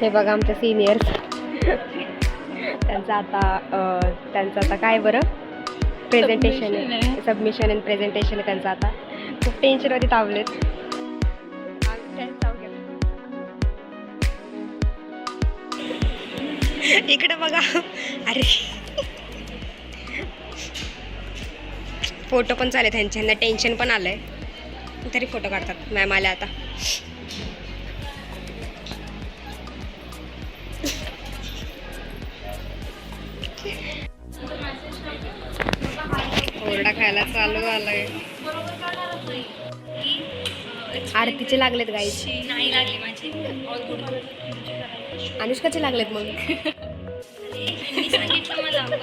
हे बघा आमचे सिनियर्स त्यांचं आता काय बरं प्रेझेंटेशन आहे, सबमिशन अँड प्रेझेंटेशन आहे त्यांचं. आता खूप टेन्शनमध्ये तावलेत. इकडे बघा. अरे फोटो पण चालेल त्यांच्यांना, टेन्शन पण आलंय तरी फोटो काढतात मॅम आल्या आता. ओरडा खायला चालू झालंय. आरतीचे लागलेत गाईस. नाही लागली माझी. अनुष्काचे लागलेत मग. मी सांगितलं मला पण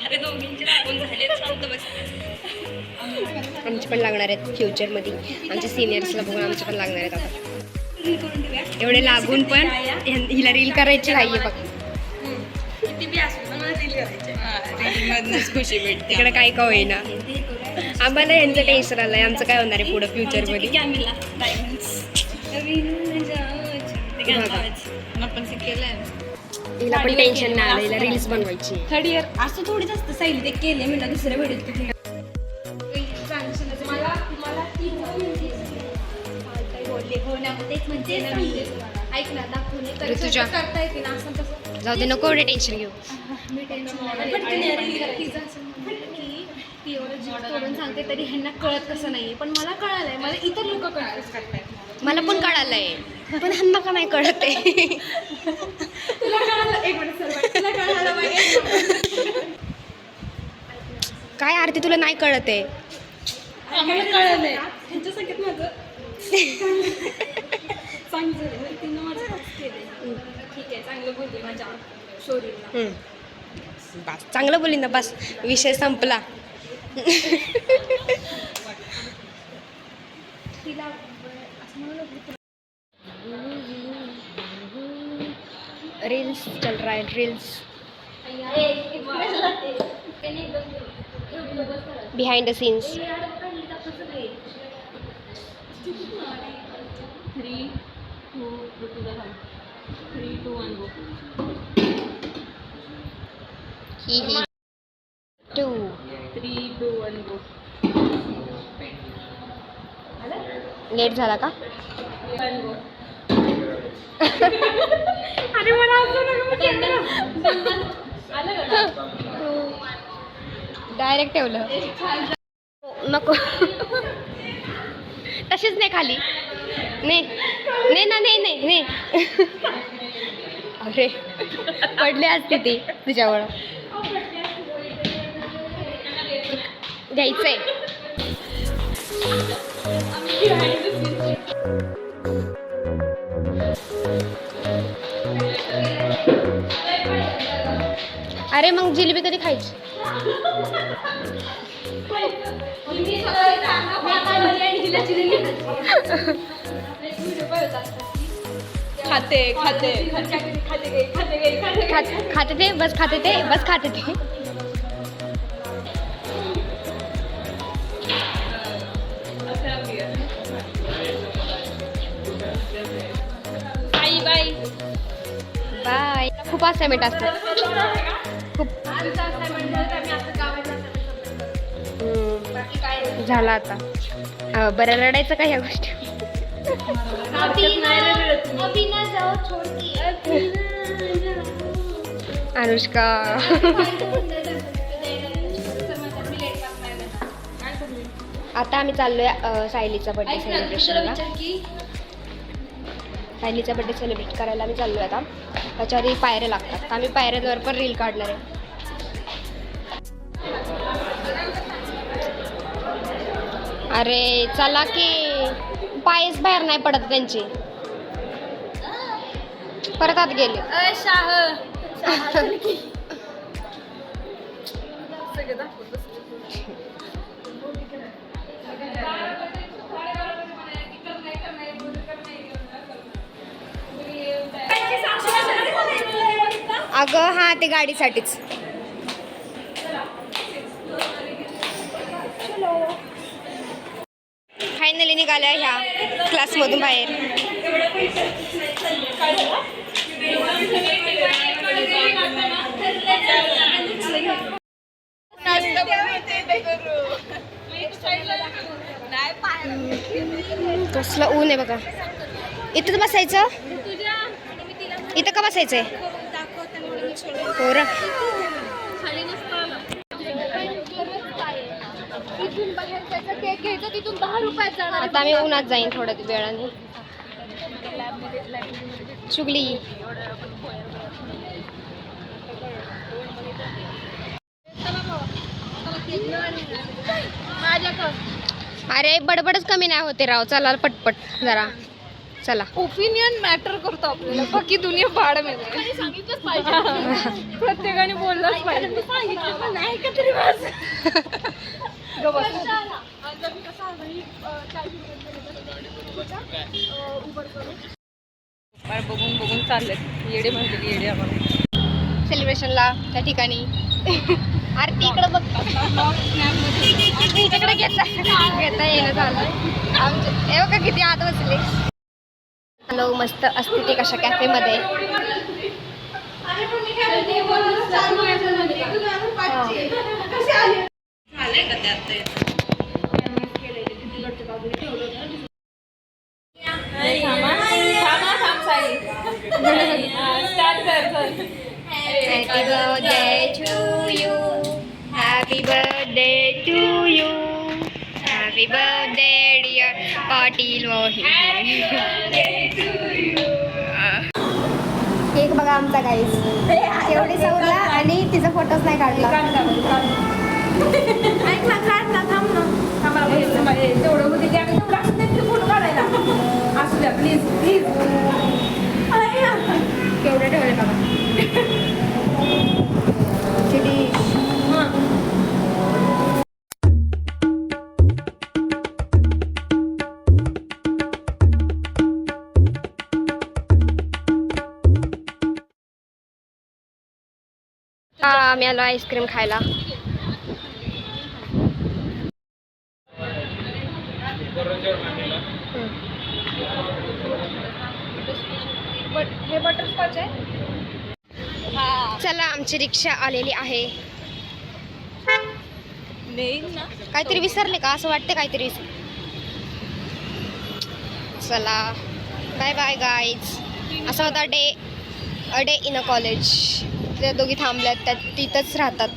अरे दोघींचे लागून झाले. आमचे पण लागणार आहेत फ्युचरमध्ये. आमच्या सिनियर्सला बघून आमचे पण लागणार आहेत आता. एवढे लागून पण हिला रील करायची नाहीये बघ. किती बी असू मला रील करायचे. खुशी भेटते. इकडे काही का होईना. आम्हाला यांचं टेन्शन आलंय आमचं काय होणार आहे पुढं फ्युचरमध्ये. आपण केलंय. हिला पण टेन्शन नाही आलं, हिला रील्स बनवायची. थर्ड इयर असं थोडी जास्त साईल ते केले मी दुसऱ्या व्हिडिओ. ऐक ना दाखवणे तुझ्या करता येते ना असं तसं. जाऊ दे, नको एवढे टेन्शन घेऊ. मी ती एवढं सांगते तरी ह्यांना कळत कसं नाहीये, पण मला कळालंय. मला इतर लोक कळतात. मला पण कळालंय पण ह्यांना का नाही कळत आहे. तुला कळालं? एक मिनिट सर, तुला कळालं पाहिजे. काय आरती तुला नाही कळत आहे? आम्हाला कळालंय ह्यांच्या संगीत माझं चांगलं तिनं माझं केलंय. ठीक आहे, चांगलं बोलली माझ्या शोरीला. बस चांगलं बोली ना, बस विषय संपला. रील्स चल रहा है, reels behind the scenes. 3, 2, 1 go. ही 2 3, 2, 1 go. लेट झाला का? 1 go. अरे मला आलं का? डायरेक्ट ठेवलं. नको तशीच नाही खाली. नाही ना, नाही. अरे पडले असते ती तुझ्यावर. घ्यायचंय. अरे मग जिलेबी कधी खायची? खाते ते बस खाते ते. बाय. खूप असाइनमेंट असतात. खूप झाला आता. बरं रडायचं का ह्या गोष्टी? अनुष्का आता आम्ही चाललोय सायलीचा बर्थडे सेलिब्रेशनला. सायलीचा बर्थडे सेलिब्रेट करायला आम्ही चाललोय आता. त्याच्या आधी पायऱ्या लागतात. आम्ही पायऱ्यावर पण रील काढणार आहे. अरे चला की, पायच बाहेर नाही पडत त्यांची. परत आत गेले. अगं हां, ते गाडीसाठीच. फायनली निघाल्या ह्या क्लासमधून बाहेर. कसलं ऊन आहे बघा. इथंच बसायचं. इथं का बसायचंय? हो रा. तिथून 10 रुपयात जाणार. आता मी उन्हात जाईन थोड्या वेळाने. चुगली. अरे बडबडच कमी नाही होते राव. चला पटपट जरा चला. ओपिनियन मॅटर करतो आपल्याला. बाकी दुनिया भाड मिळते. सांगितलंच पाहिजे. प्रत्येकाने बोललंच पाहिजे. सांगितलं पण नाही का तरी बघून बघून चालले येडे म्हणते येडे आम्हाला सेलिब्रेशनला त्या ठिकाणी. आरती इकडे बघ. तिकडे घेता येणं झालं आमच्या. हे बघा किती आत बसले. हॅलो, मस्त अस्थितिक अशा कॅफेमध्ये. Happy birthday to you. Happy birthday to you. Happy birthday dear Patil Mohite. Cake बघा आमचा गाईस. एवढी सवरला आणि तिचा फोटोच नाही काढला. तेवढं होते फोटो काढायला असू द्या प्लीज प्लीज. केवढे ठेवले बघा. आम्ही आलो आईस्क्रीम खायला. हे बटरस्कॉच आहे. चला आमची रिक्षा आलेली आहे. ना काहीतरी विसरले का असं वाटतं. काहीतरी चला बाय बाय गाईज. असा होता a day in a college. त्या दोघी थांबल्यात त्या तिथंच राहतात.